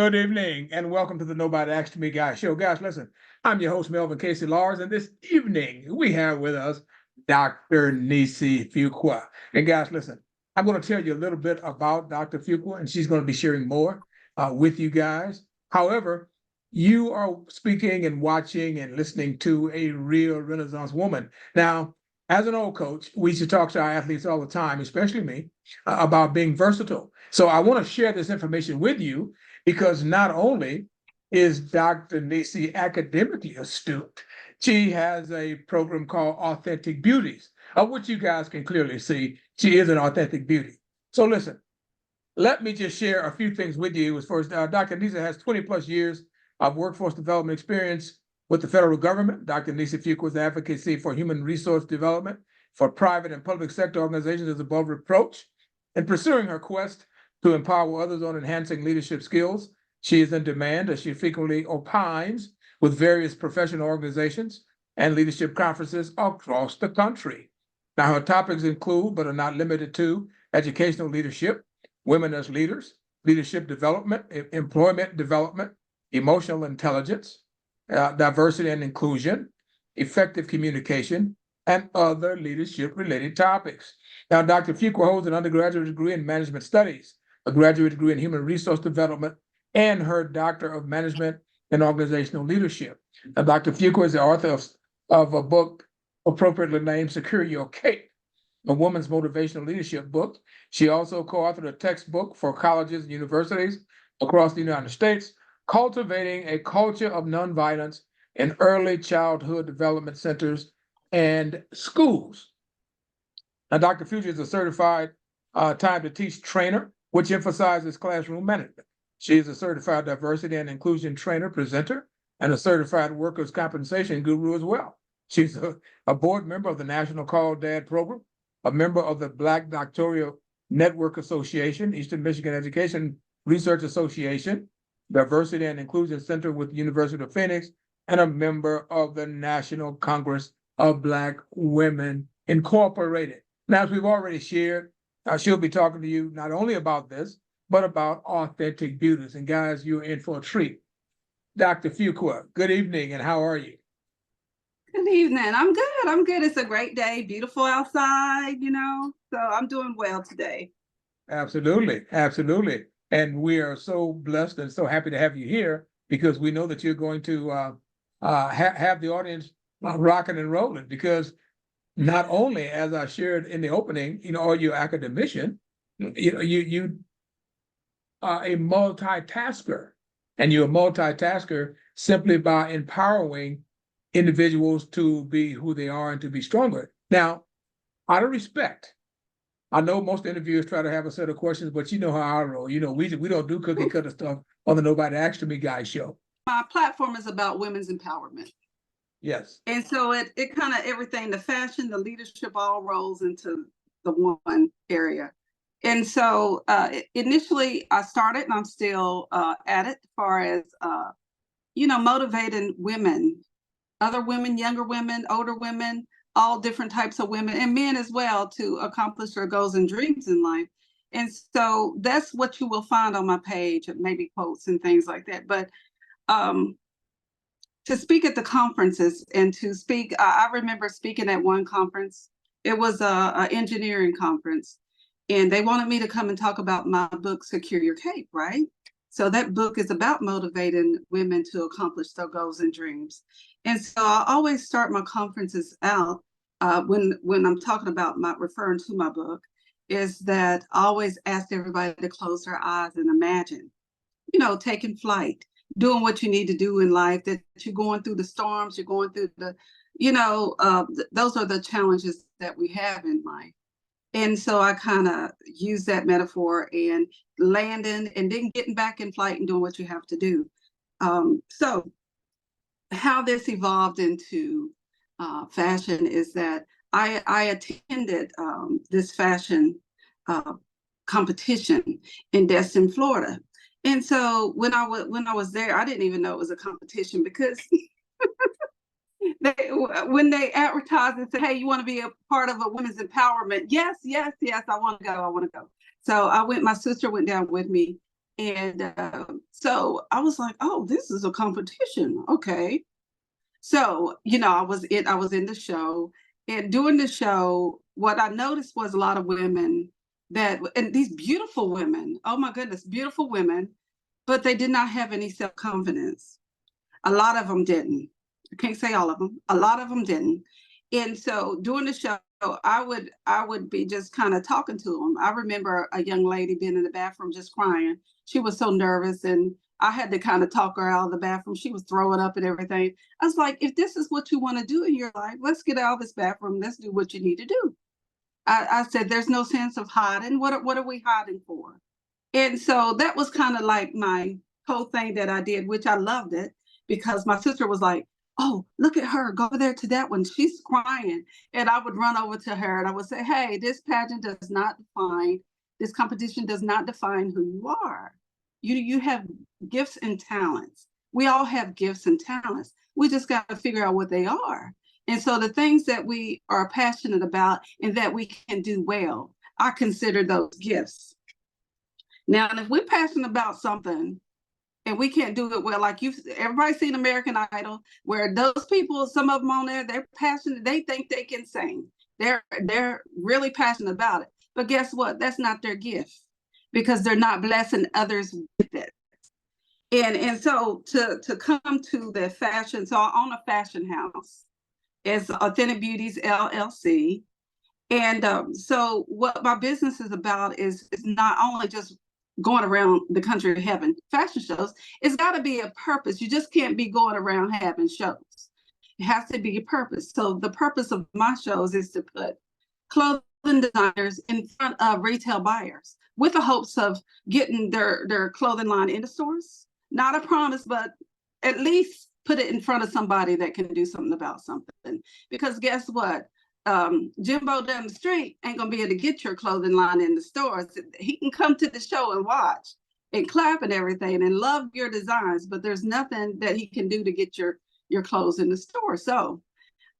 Good evening and welcome to the Nobody Asked Me Guy show. Guys, listen, I'm your host, Melvin Casey Lars, and this evening we have with us Dr. Niecy Fuqua. And guys, listen, I'm going to tell you a little bit about Dr. Fuqua, and she's going to be sharing more with you guys. However, you are speaking and watching and listening to a real Renaissance woman. Now, as an old coach, we should talk to our athletes all the time, especially me, about being versatile. So I want to share this information with you because not only is Dr. Niecy academically astute, she has a program called Authentic Beauties, of which you guys can clearly see she is an authentic beauty. So listen, let me just share a few things with you. As first, Dr. Niecy has 20 plus years of workforce development experience with the federal government. Dr. Niecy Fuqua's advocacy for human resource development for private and public sector organizations is above reproach. In pursuing her quest to empower others on enhancing leadership skills, she is in demand as she frequently opines with various professional organizations and leadership conferences across the country. Now, her topics include, but are not limited to, educational leadership, women as leaders, leadership development, employment development, emotional intelligence, diversity and inclusion, effective communication, and other leadership-related topics. Now, Dr. Fuqua holds an undergraduate degree in management studies, a graduate degree in human resource development, and her Doctor of Management and Organizational Leadership. Now, Dr. Fuqua is the author of a book appropriately named Secure Your Cape, a woman's motivational leadership book. She also co-authored a textbook for colleges and universities across the United States, Cultivating a Culture of Nonviolence in Early Childhood Development Centers and Schools. Now, Dr. Fuqua is a certified time to teach trainer, which emphasizes classroom management. She is a certified diversity and inclusion trainer, presenter, and a certified workers' compensation guru as well. She's a board member of the National Call Dad program, a member of the Black Doctoral Network Association, Eastern Michigan Education Research Association, Diversity and Inclusion Center with the University of Phoenix, and a member of the National Congress of Black Women Incorporated. Now, as we've already shared, she'll be talking to you not only about this, but about authentic beauties. And guys, you're in for a treat. Dr. Fuqua, good evening, and how are you? Good evening. I'm good. I'm good. It's a great day, beautiful outside, so I'm doing well today. Absolutely, absolutely. And we are so blessed and so happy to have you here because we know that you're going to have the audience rocking and rolling because not only, as I shared in the opening, are you an academician, you are a multitasker, and you're a multitasker simply by empowering individuals to be who they are and to be stronger. Now, out of respect, I know most interviewers try to have a set of questions, but you know how I roll. We don't do cookie cutter stuff on the Nobody Asked Me Guy show. My platform is about women's empowerment. Yes. And so it kind of everything, the fashion, the leadership all rolls into the one area. And so initially I started, and I'm still at it, as far as, motivating women, other women, younger women, older women, all different types of women, and men as well, to accomplish their goals and dreams in life. And so that's what you will find on my page, maybe quotes and things like that. But to speak at the conferences and to speak, I remember speaking at one conference. It was an engineering conference, and they wanted me to come and talk about my book, Secure Your Cape, right? So that book is about motivating women to accomplish their goals and dreams. And so I always start my conferences out when I'm talking about referring to my book, is that I always ask everybody to close their eyes and imagine, taking flight, doing what you need to do in life, that you're going through the storms, you're going through the, those are the challenges that we have in life. And so I kind of use that metaphor and landing and then getting back in flight and doing what you have to do. So how this evolved into fashion is that I attended this fashion competition in Destin, Florida. And so when I was there, I didn't even know it was a competition because when they advertised and said, hey, you want to be a part of a women's empowerment? Yes, I want to go. So I went, my sister went down with me, And so I was like, oh, this is a competition. Okay. So, I was in the show, and during the show, what I noticed was a lot of women and these beautiful women, oh my goodness, beautiful women, but they did not have any self-confidence. A lot of them didn't. I can't say all of them. A lot of them didn't. And so during the show, I would be just kind of talking to them. I remember a young lady being in the bathroom just crying. She was so nervous, and I had to kind of talk her out of the bathroom. She was throwing up and everything. I was like, if this is what you want to do in your life, let's get out of this bathroom. Let's do what you need to do. I said, there's no sense of hiding. What are we hiding for? And so that was kind of like my whole thing that I did, which I loved it, because my sister was like, oh, look at her, go over there to that one, she's crying. And I would run over to her and I would say, hey, this competition does not define who you are. You have gifts and talents. We all have gifts and talents. We just got to figure out what they are. And so the things that we are passionate about and that we can do well, I consider those gifts. Now, if we're passionate about something and we can't do it well, like everybody's seen American Idol, where those people, some of them on there, they're passionate, they think they can sing. They're really passionate about it. But guess what? That's not their gift, because they're not blessing others with it. And so to come to the fashion, so I own a fashion house. It's Authentic Beauties LLC. And so what my business is about is not only just going around the country having fashion shows. It's got to be a purpose. You just can't be going around having shows. It has to be a purpose. So the purpose of my shows is to put clothing designers in front of retail buyers with the hopes of getting their clothing line into stores. Not a promise, but at least put it in front of somebody that can do something about something. Because guess what? Jimbo down the street ain't gonna be able to get your clothing line in the stores. He can come to the show and watch and clap and everything and love your designs, but there's nothing that he can do to get your clothes in the store. So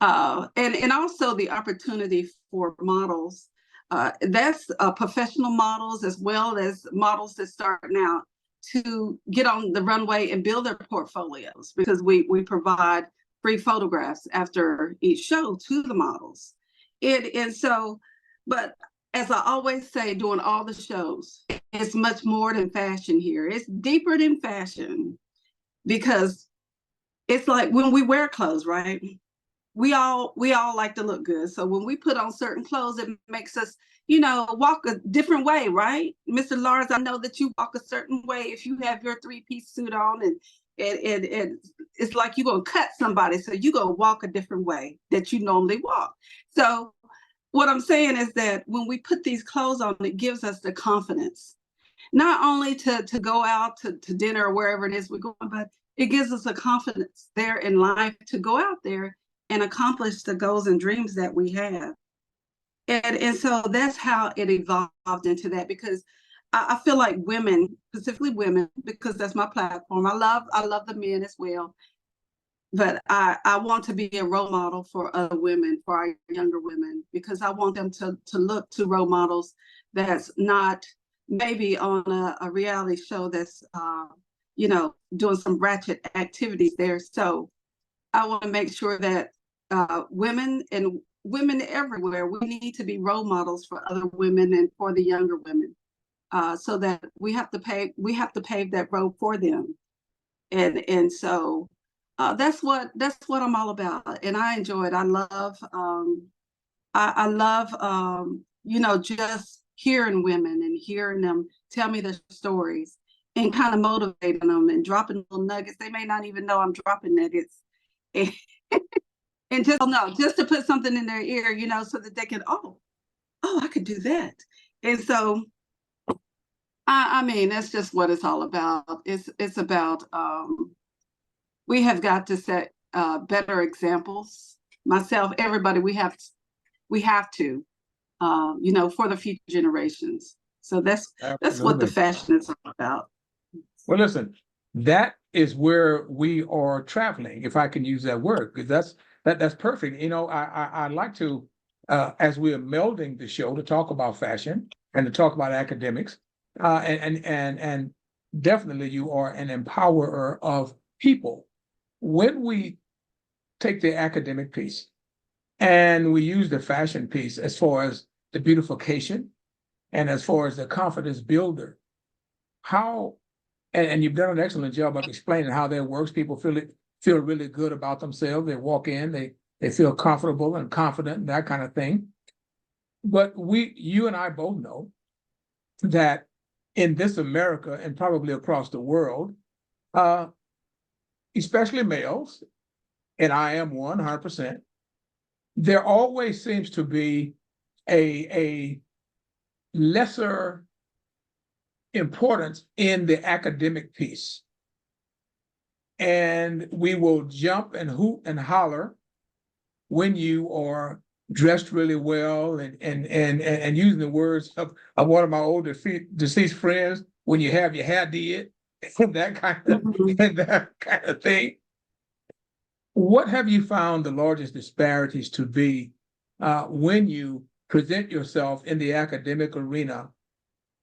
and also the opportunity for models, that's professional models as well as models that start out to get on the runway and build their portfolios, because we provide free photographs after each show to the models. And so, but as I always say, doing all the shows, it's much more than fashion here. It's deeper than fashion, because it's like when we wear clothes, right? We all like to look good. So when we put on certain clothes, it makes us, walk a different way, right? Mr. Lars, I know that you walk a certain way if you have your three-piece suit on, and it's like you're going to cut somebody. So you're going to walk a different way that you normally walk. So what I'm saying is that when we put these clothes on, it gives us the confidence, not only to go out to dinner or wherever it is we're going, but it gives us a confidence there in life to go out there and accomplish the goals and dreams that we have. And so that's how it evolved into that, because I feel like women, specifically women, because that's my platform. I love the men as well, but I want to be a role model for other women, for our younger women, because I want them to look to role models that's not maybe on a reality show that's doing some ratchet activities there. So I want to make sure that women everywhere, we need to be role models for other women and for the younger women. So that we have to pave that road for them, and so that's what I'm all about, and I enjoy it. I love just hearing women and hearing them tell me their stories and kind of motivating them and dropping little nuggets. They may not even know I'm dropping nuggets, and, and just to put something in their ear, so that they can I could do that, and so. I mean, that's just what it's all about. It's about we have got to set better examples. Myself, everybody, we have to, for the future generations. So that's what the fashion is all about. Well, listen, that is where we are traveling, if I can use that word, because that's perfect. I'd like to, as we are melding the show, to talk about fashion and to talk about academics. And definitely you are an empowerer of people. When we take the academic piece and we use the fashion piece as far as the beautification and as far as the confidence builder, how and you've done an excellent job of explaining how that works. People feel really good about themselves. They walk in, they feel comfortable and confident, and that kind of thing. But you and I both know that in this America and probably across the world, uh, especially males, and I am 100%, there always seems to be a lesser importance in the academic piece. And we will jump and hoot and holler when you are dressed really well and using the words of one of my old deceased friends, when you have your hair did, and that kind of thing. What have you found the largest disparities to be when you present yourself in the academic arena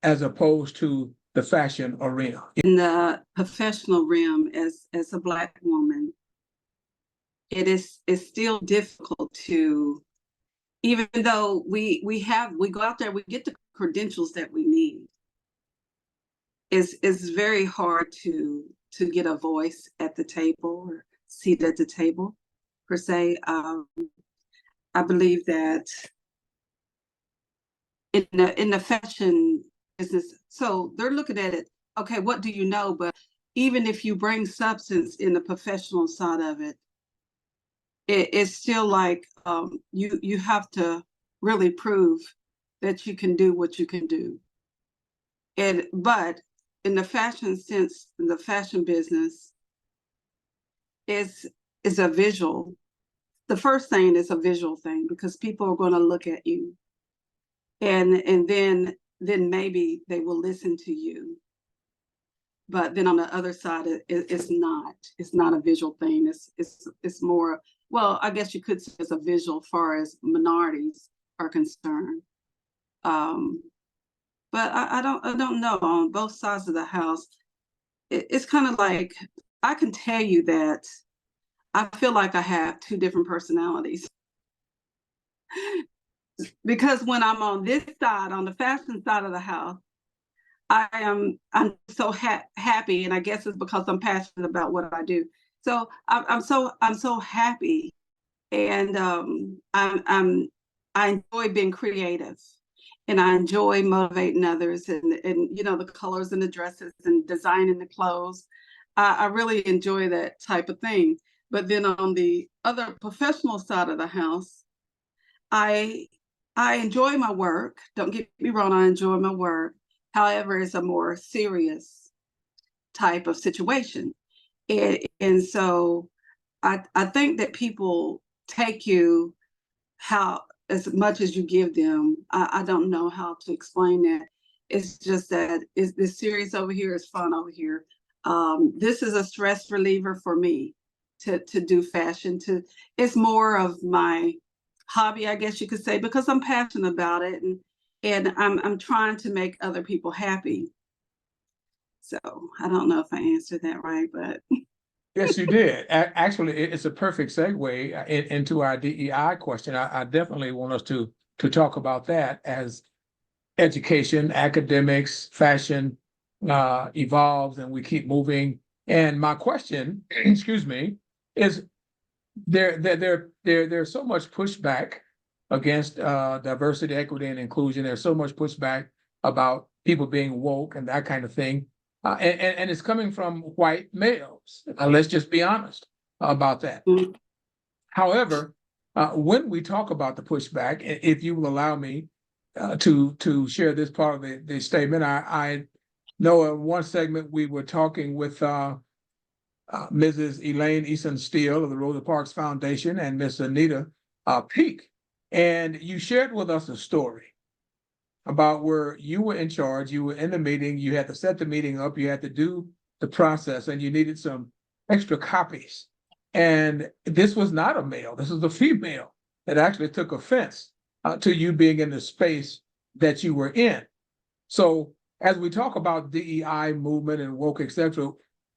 as opposed to the fashion arena? In the professional realm, as a Black woman, it's still difficult to, even though we go out there, we get the credentials that we need. It's very hard to get a voice at the table or seat at the table, per se. I believe that in the fashion business, so they're looking at it, okay, what do you know? But even if you bring substance in the professional side of it, it's still like you have to really prove that you can do what you can do. But in the fashion sense, in the fashion business, is a visual. The first thing is a visual thing, because people are going to look at you, and then maybe they will listen to you. But then on the other side, it's not a visual thing. It's more, well, I guess you could say it's a visual far as minorities are concerned. But I don't know, on both sides of the house. It's kind of like, I can tell you that I feel like I have two different personalities. Because when I'm on this side, on the fashion side of the house, I'm so happy, and I guess it's because I'm passionate about what I do. So I'm so happy, and I enjoy being creative, and I enjoy motivating others, and the colors and the dresses and designing the clothes. I really enjoy that type of thing. But then on the other professional side of the house, I enjoy my work. Don't get me wrong, I enjoy my work. However, it's a more serious type of situation. And so I think that people take you as much as you give them. I don't know how to explain that. It's just that this serious over here is fun over here. This is a stress reliever for me to do fashion. It's more of my hobby, I guess you could say, because I'm passionate about it, and I'm trying to make other people happy. So I don't know if I answered that right, but Yes, you did. Actually, it's a perfect segue into our DEI question. I definitely want us to talk about that as education, academics, fashion evolves, and we keep moving. And my question, excuse me, is there's so much pushback against diversity, equity, and inclusion. There's so much pushback about people being woke and that kind of thing. And it's coming from white males. Let's just be honest about that. mm, However, when we talk about the pushback, if you will allow me to share this part of the statement, I know in one segment we were talking with Mrs. Elaine Eason Steele of the Rosa Parks Foundation and Miss Anita Peak, and you shared with us a story about where you were in charge, you were in the meeting, you had to set the meeting up, you had to do the process, and you needed some extra copies. And this was not a male, this was a female that actually took offense to you being in the space that you were in. So as we talk about DEI movement and woke, etc.,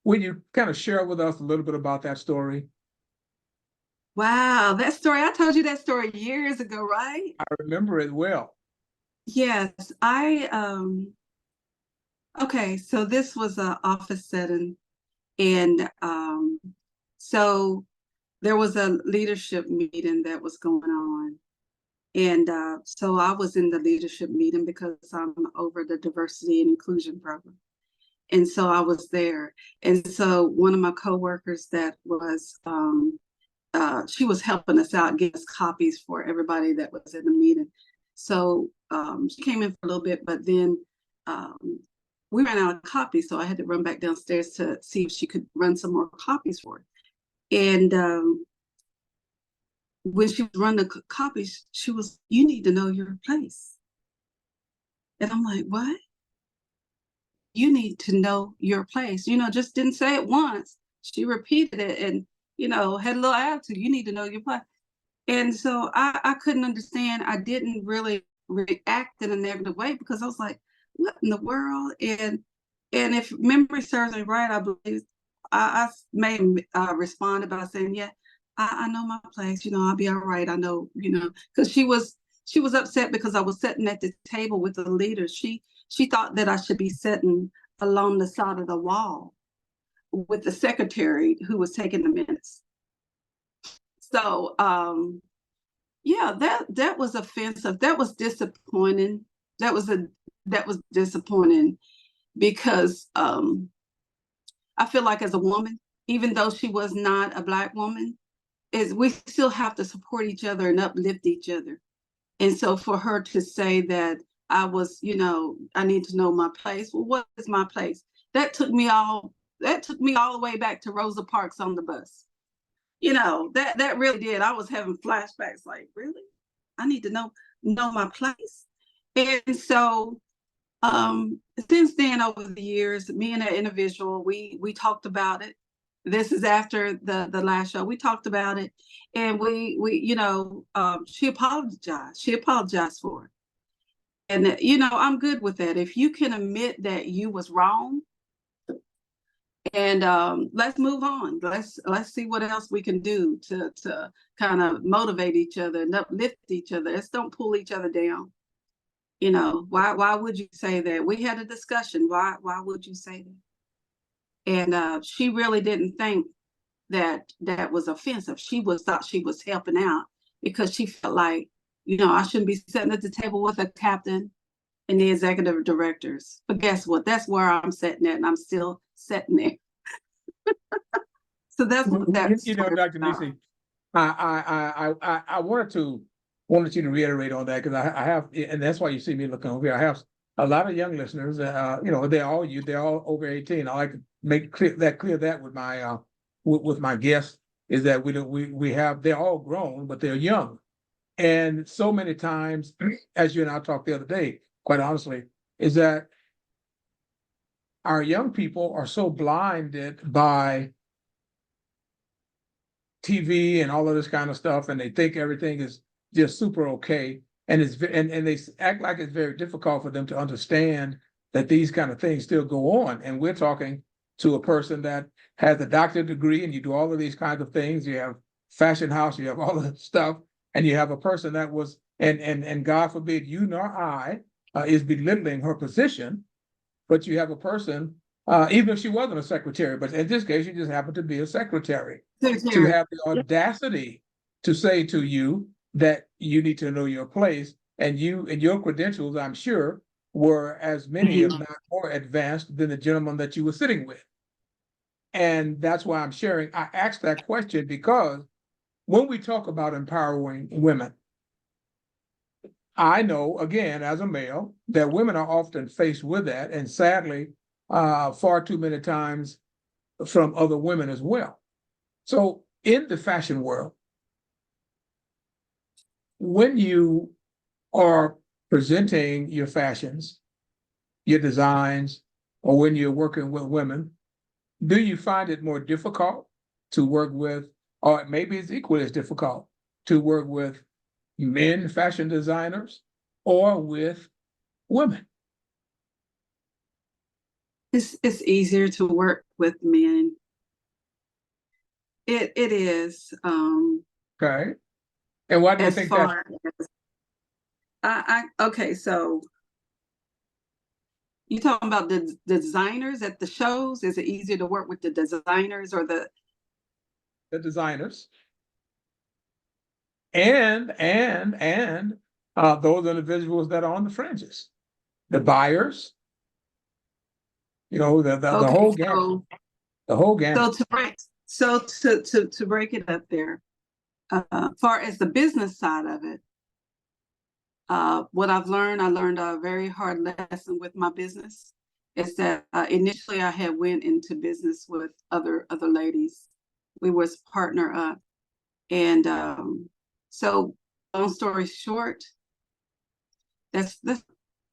will you kind of share with us a little bit about that story? Wow, that story, I told you that story years ago, right? I remember it well. Yes, okay, so this was an office setting, and so there was a leadership meeting that was going on. And so I was in the leadership meeting because I'm over the diversity and inclusion program. And so I was there. And so one of my coworkers that was, she was helping us out, get us copies for everybody that was in the meeting. So she came in for a little bit, but then um, we ran out of copies. So I had to run back downstairs to see if she could run some more copies for it. And when she was running the copies, she was, "You need to know your place." And I'm like, "What? You need to know your place." Just didn't say it once. She repeated it and, had a little attitude. "You need to know your place." And so I couldn't understand. I didn't really react in a negative way because I was like, what in the world? And if memory serves me right, I believe I may responded by saying, "Yeah, I know my place. I'll be all right. I know, because she was upset because I was sitting at the table with the leaders. She thought that I should be sitting along the side of the wall with the secretary who was taking the minutes. So yeah, that was offensive. That was disappointing. That was disappointing because I feel like as a woman, even though she was not a Black woman, is we still have to support each other and uplift each other. And so for her to say that I need to know my place. Well, what is my place? That took me all the way back to Rosa Parks on the bus. That really did. I was having flashbacks like, really? I need to know my place. And so since then, over the years, me and that individual, we talked about it. This is after the last show. We talked about it, and she apologized. She apologized for it, and I'm good with that. If you can admit that you was wrong, and let's move on. Let's see what else we can do to kind of motivate each other and uplift each other. Let's don't pull each other down. Why would you say that? We had a discussion. Why would you say that? And she really didn't think that was offensive. Thought she was helping out because she felt like, I shouldn't be sitting at the table with a captain and the executive directors. But guess what? That's where I'm sitting at, and I'm still sitting there. So that's what that's. Dr. Niecy, I wanted you to reiterate on that because I have, and that's why you see me looking over here. I have a lot of young listeners. They're all youth. They're all over 18. I like to make clear that with my guests is that they're all grown, but they're young. And so many times, as you and I talked the other day, quite honestly, is that our young people are so blinded by TV and all of this kind of stuff, and they think everything is just super okay, and they act like it's very difficult for them to understand that these kind of things still go on. And we're talking to a person that has a doctorate degree, and you do all of these kinds of things. You have fashion house, you have all of this stuff, and you have a person that was, and God forbid you nor I is belittling her position, but you have a person, even if she wasn't a secretary, but in this case, she just happened to be a secretary, to have the audacity to say to you that you need to know your place, and your credentials, I'm sure, were as many, if not more advanced than the gentleman that you were sitting with. And that's why I'm sharing. I asked that question because when we talk about empowering women, I know, again, as a male, that women are often faced with that, and sadly, far too many times from other women as well. So in the fashion world, when you are presenting your fashions, your designs, or when you're working with women, do you find it more difficult to work with, or maybe it's equally as difficult to work with men fashion designers or with women? It's easier to work with men. It is. Okay. And why do you As think that? far as okay, so you talking about the designers at the shows? Is it easier to work with the designers or The designers and those individuals that are on the fringes, the buyers, the okay, whole gamut, the whole gamut. to break it up there, far as the business side of it, what I learned a very hard lesson with my business is that initially I had went into business with other ladies. We was partner up, and so long story short, that's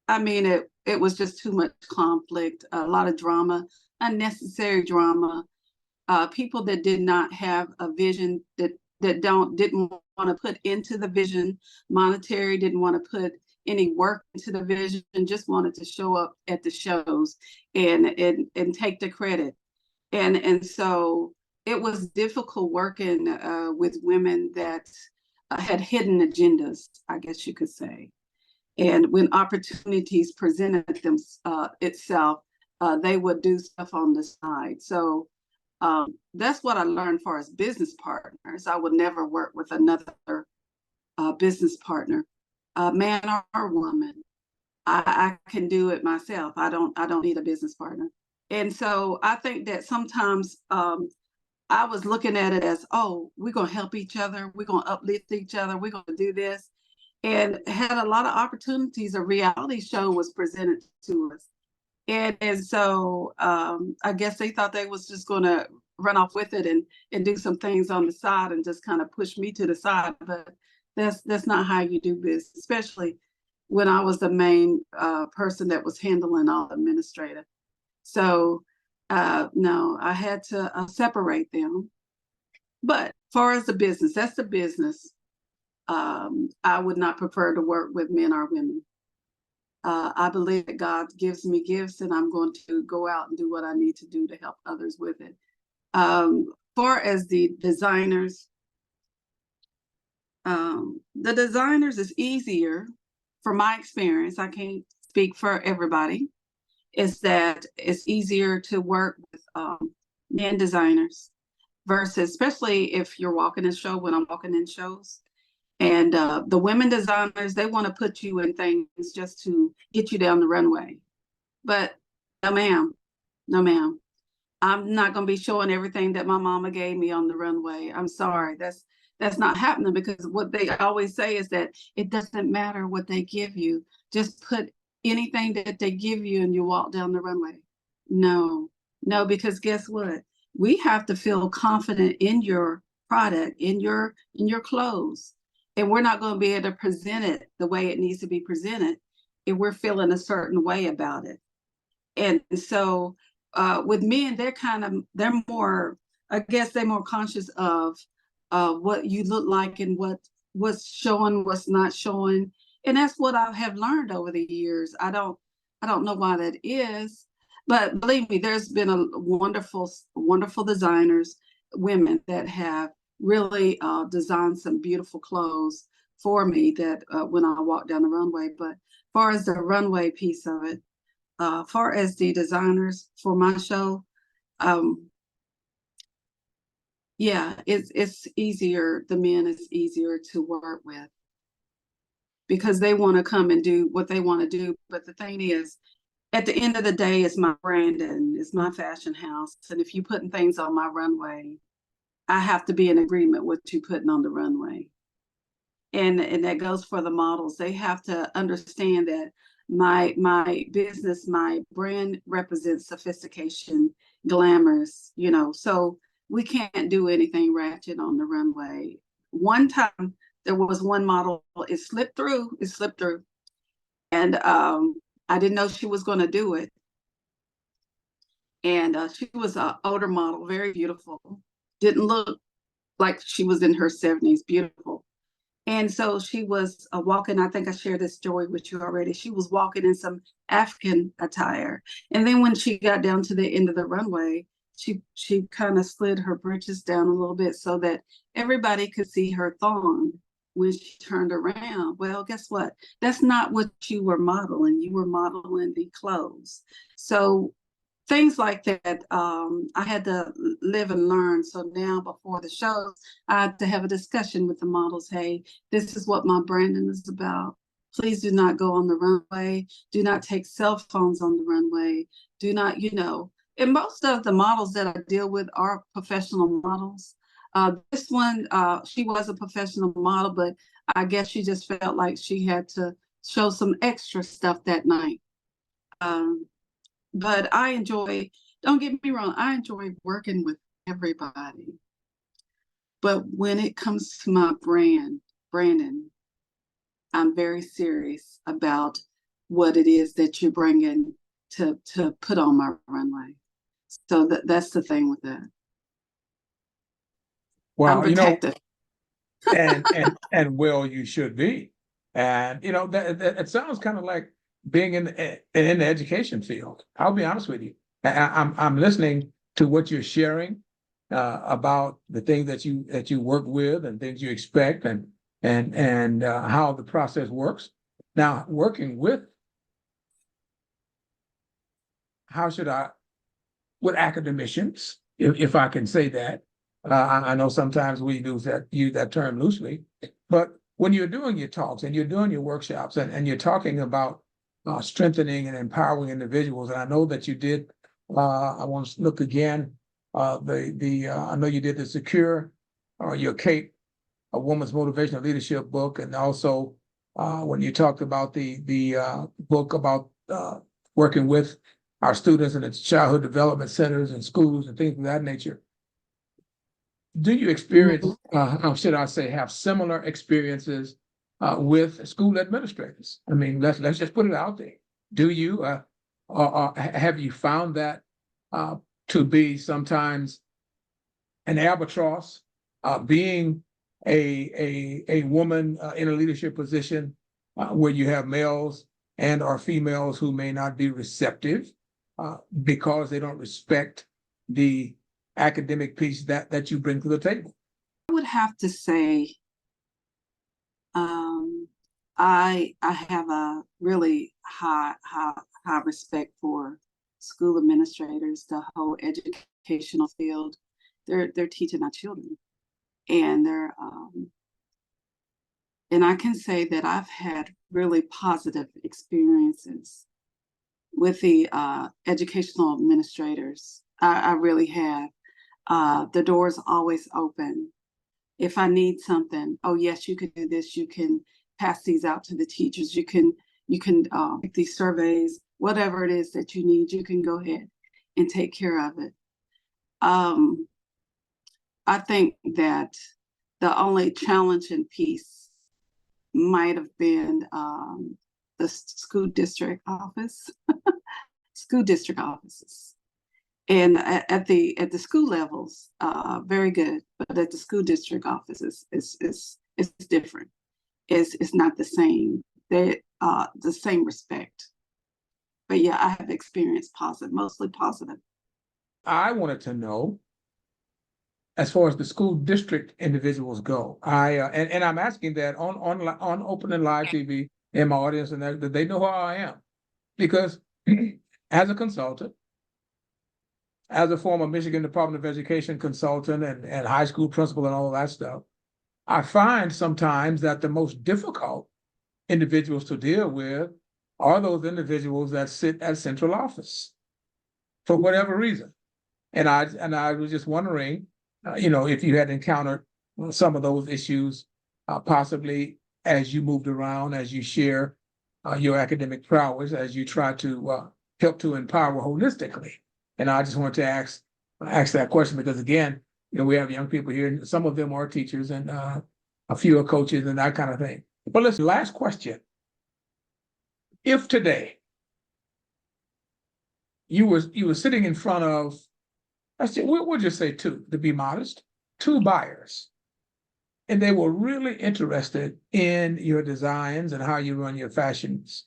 I mean it was just too much conflict, a lot of drama, unnecessary drama, people that did not have a vision didn't want to put into the vision monetary, didn't want to put any work into the vision, just wanted to show up at the shows and take the credit. And so it was difficult working with women that had hidden agendas, I guess you could say. And when opportunities presented them itself, they would do stuff on the side. So that's what I learned for as business partners. I would never work with another business partner, man or woman. I can do it myself. I don't need a business partner. And so I think that sometimes I was looking at it as, oh, we're gonna help each other, we're gonna uplift each other, we're gonna do this, and had a lot of opportunities. A reality show was presented to us, and so I guess they thought they was just going to run off with it and do some things on the side and just kind of push me to the side. But that's not how you do business, especially when I was the main person that was handling all administrative. So no, I had to separate them. But far as the business, that's the business. I would not prefer to work with men or women. I believe that God gives me gifts, and I'm going to go out and do what I need to do to help others with it. Far as the designers is easier, from my experience. I can't speak for everybody. Is that it's easier to work with men designers versus, especially if you're walking in show. When I'm walking in shows, and the women designers, they want to put you in things just to get you down the runway. But no, ma'am, no, ma'am. I'm not going to be showing everything that my mama gave me on the runway. I'm sorry. That's not happening, because what they always say is that it doesn't matter what they give you. Just put anything that they give you and you walk down the runway. No, no, because guess what? We have to feel confident in your product, in your clothes. And we're not going to be able to present it the way it needs to be presented if we're feeling a certain way about it. And so with men, they're more, I guess they're more conscious of what you look like and what's showing, what's not showing. And that's what I have learned over the years. I don't know why that is, but believe me, there's been a wonderful designers, women that have really designed some beautiful clothes for me that when I walk down the runway. But as far as the runway piece of it, far as the designers for my show, um, yeah, it's easier. The men is easier to work with because they want to come and do what they want to do. But the thing is, at the end of the day, it's my brand and it's my fashion house. And if you're putting things on my runway, I have to be in agreement with you putting on the runway. And that goes for the models. They have to understand that my business, my brand represents sophistication, glamorous, so we can't do anything ratchet on the runway. One time there was one model, it slipped through, and I didn't know she was going to do it. And she was an older model, very beautiful, didn't look like she was in her 70s, beautiful. And so she was walking, I think I shared this story with you already. She was walking in some African attire. And then when she got down to the end of the runway, she kind of slid her breeches down a little bit so that everybody could see her thong when she turned around. Well, guess what? That's not what you were modeling. You were modeling the clothes. So things like that, I had to live and learn. So now before the shows, I had to have a discussion with the models. Hey, this is what my branding is about. Please do not go on the runway. Do not take cell phones on the runway. Do not, and most of the models that I deal with are professional models. This one, she was a professional model, but I guess she just felt like she had to show some extra stuff that night. But don't get me wrong, I enjoy working with everybody. But when it comes to my branding, I'm very serious about what it is that you're bringing to put on my runway. So that's the thing with that. Well, I'm protective. and well, you should be. And that it sounds kind of like being in the education field. I'll be honest with you. I'm listening to what you're sharing about the things that you work with and things you expect and how the process works. Now, working with with academicians, if I can say that. I know sometimes we use that term loosely, but when you're doing your talks and you're doing your workshops and you're talking about strengthening and empowering individuals, and I know that you did. I want to look again. I know you did the Secure Your Cape, a woman's motivational leadership book, and also when you talked about the book about working with our students in its childhood development centers and schools and things of that nature. Do you experience, should I say, have similar experiences with school administrators? I mean, let's just put it out there. Do you, or have you found that to be sometimes an albatross, being a woman in a leadership position where you have males and or females who may not be receptive because they don't respect the academic piece that you bring to the table? I would have to say, I have a really high respect for school administrators, the whole educational field. They're teaching our children, and and I can say that I've had really positive experiences with the educational administrators. I really have. The door's always open. If I need something, oh yes, you can do this. You can pass these out to the teachers. You can make these surveys, whatever it is that you need. You can go ahead and take care of it. I think that the only challenging piece might have been the school district offices, and at the school levels, very good, but at the school district offices, it's different. It's not the same. They the same respect. But yeah, I have experienced positive, mostly positive. I wanted to know, as far as the school district individuals go, and I'm asking that on open and live TV in my audience, and that they know who I am, because as a consultant, as a former Michigan Department of Education consultant and high school principal and all that stuff, I find sometimes that the most difficult individuals to deal with are those individuals that sit at central office for whatever reason. And I was just wondering, if you had encountered some of those issues, possibly as you moved around, as you share your academic prowess, as you try to help to empower holistically. And I just wanted to ask that question because, again, we have young people here, and some of them are teachers, and a few are coaches, and that kind of thing. But listen, last question: if today you were sitting in front of, we'll just say two, to be modest, two buyers, and they were really interested in your designs and how you run your fashions,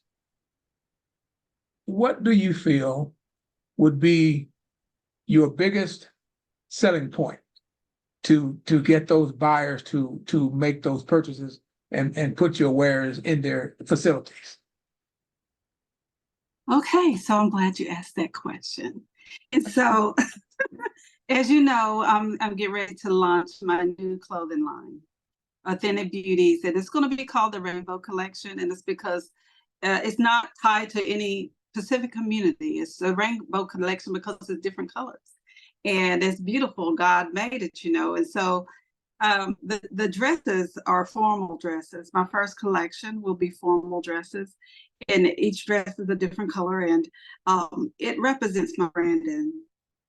what do you feel would be your biggest selling point to get those buyers to make those purchases and put your wares in their facilities? Okay, so I'm glad you asked that question. And so, as you know, I'm getting ready to launch my new clothing line, Authentic Beauties, and it's going to be called the Rainbow Collection. And it's because it's not tied to any specific community. It's a rainbow collection because it's different colors, and it's beautiful. God made it, you know. And so the dresses are formal dresses. My first collection will be formal dresses, and each dress is a different color, and it represents my branding.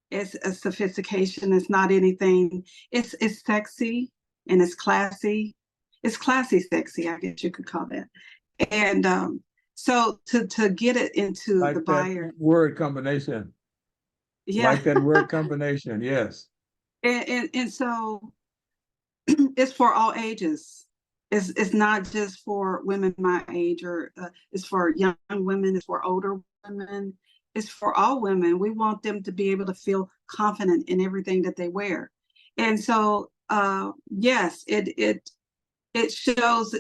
It's a sophistication. It's not anything. It's sexy and it's classy. It's classy sexy, I guess you could call that. And so to get it into Like the that buyer, word combination. yeah. Like that word combination, yes. And so it's for all ages. It's not just for women my age, or it's for young women, it's for older women, it's for all women. We want them to be able to feel confident in everything that they wear. And so yes, it shows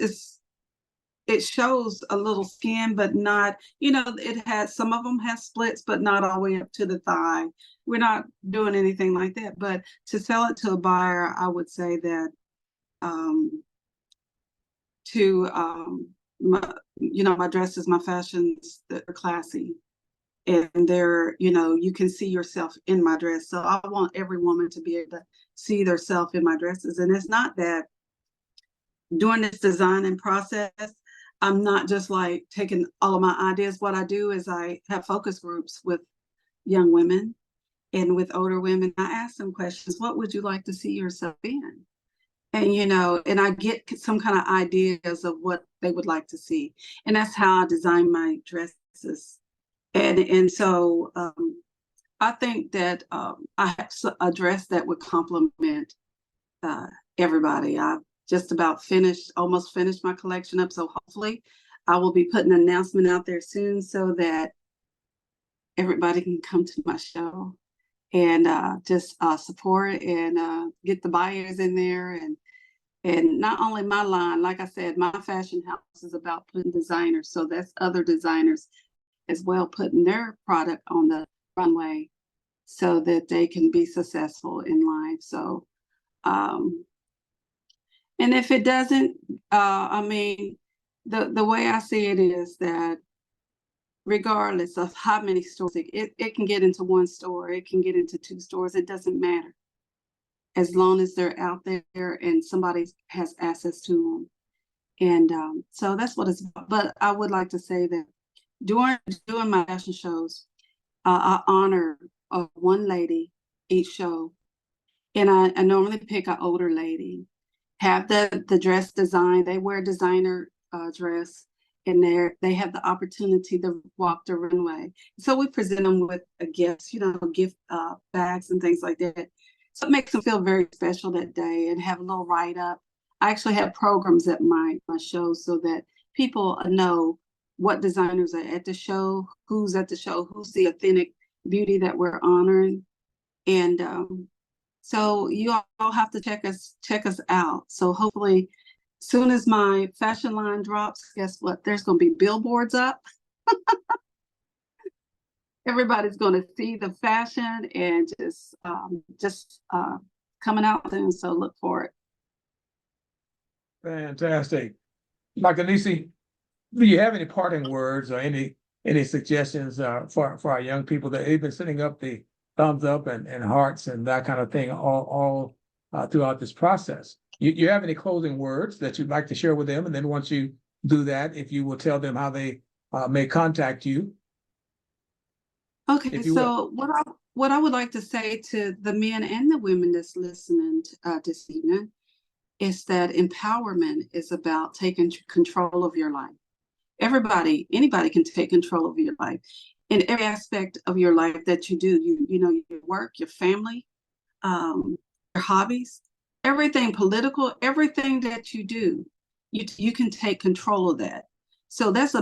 it shows a little skin, but not, you know, it has, some of them have splits, but not all the way up to the thigh. We're not doing anything like that. But to sell it to a buyer, I would say that um, my, you know, my dresses, my fashions, they're classy, and they're, you know, you can see yourself in my dress. So I want every woman to be able to see themselves in my dresses. And it's not that during this designing process, I'm not just like taking all of my ideas. What I do is I have focus groups with young women and with older women. I ask them questions. What would you like to see yourself in? And, you know, and I get some kind of ideas of what they would like to see. And that's how I design my dresses. And so I think that I have a dress that would complement uh, everybody. I've just about almost finished my collection up. So hopefully I will be putting an announcement out there soon so that everybody can come to my show and just support and get the buyers in there. And not only my line, like I said, my fashion house is about putting designers. So that's other designers as well, putting their product on the runway so that they can be successful in life. So, and if it doesn't, I mean, the way I see it is that regardless of how many stores, it can get into one store, it can get into two stores, it doesn't matter. As long as they're out there and somebody has access to them. And so that's what it's about. But I would like to say that during my fashion shows, I honor one lady each show. And I normally pick an older lady, have the dress design. They wear designer dress, and they have the opportunity to walk the runway. So we present them with gifts, you know, gift bags and things like that. So it makes them feel very special that day, and have a little write up. I actually have programs at my shows so that people know what designers are at the show, who's at the show, who's the authentic beauty that we're honoring. And so you all have to check us out. So hopefully, soon as my fashion line drops, guess what? There's going to be billboards up. Everybody's going to see the fashion and just coming out there. So look for it. Fantastic. Dr. Niecy, do you have any parting words or any suggestions for our young people that they've been sending up the thumbs up and hearts and that kind of thing all throughout this process? You have any closing words that you'd like to share with them? And then once you do that, if you will tell them how they may contact you. Okay, so what I would like to say to the men and the women that's listening this evening is that empowerment is about taking control of your life. Anybody can take control of your life in every aspect of your life that you do. You know, your work, your family, your hobbies. everything political, everything that you do, you can take control of that. So that's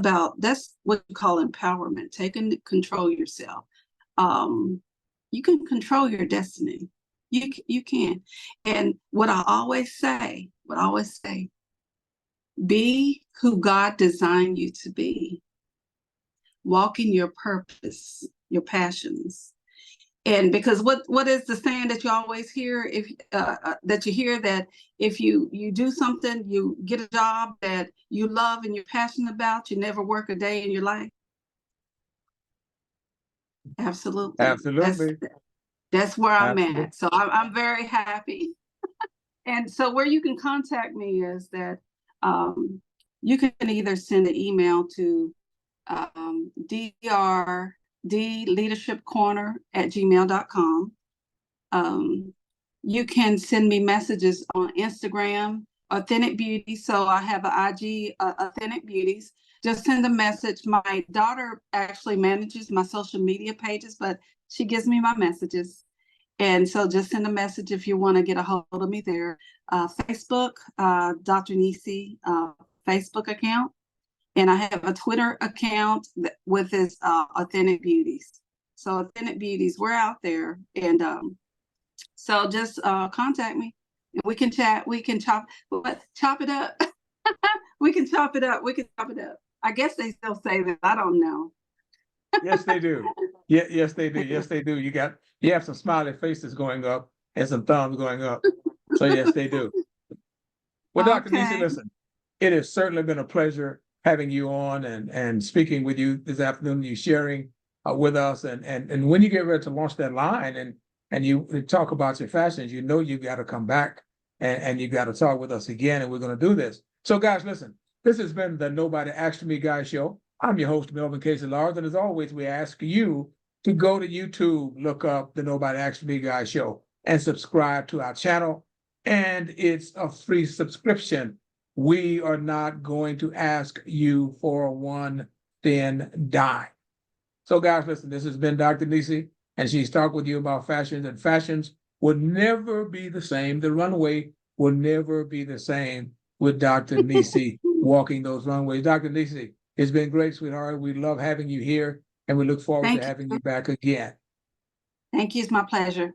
what you call empowerment, taking control of yourself. You can control your destiny. You can. And what I always say, be who God designed you to be. Walk in your purpose, your passions. And because what is the saying that you always hear, if that if you do something, you get a job that you love and you're passionate about, you never work a day in your life? Absolutely. Absolutely. That's where I'm Absolutely. at. So I'm very happy. And so where you can contact me is that you can either send an email to drdleadershipcorner@gmail.com. You can send me messages on Instagram, Authentic Beauty. So I have an IG, Authentic Beauties. Just send a message. My daughter actually manages my social media pages, but she gives me my messages. And so just send a message if you want to get a hold of me there. Facebook, Dr. Niecy Facebook account. And I have a Twitter account with his Authentic Beauties. So Authentic Beauties, we're out there. And so just contact me. And we can chat. We can chop it up. We can chop it up. I guess they still say that. I don't know. Yes, they do. Yeah, yes, they do. Yes, they do. You have some smiley faces going up and some thumbs going up. So yes, they do. Well, Dr. Niecy, listen, it has certainly been a pleasure having you on and speaking with you this afternoon, you sharing with us. And when you get ready to launch that line and you talk about your fashions, you got to come back and you got to talk with us again, and we're going to do this. So guys, listen, this has been the Nobody Asked Me Guy Show. I'm your host, Melvin Casey Lars, and as always, we ask you to go to YouTube, look up the Nobody Asked Me Guy Show, and subscribe to our channel. And it's a free subscription. We are not going to ask you for one thin dime. So guys, listen, this has been Dr. Niecy, and she's talked with you about fashions, and fashions would never be the same. The runway will never be the same with Dr. Niecy walking those runways. Dr. Niecy, it's been great, sweetheart. We love having you here, and we look forward to having you back again. Thank you. It's my pleasure.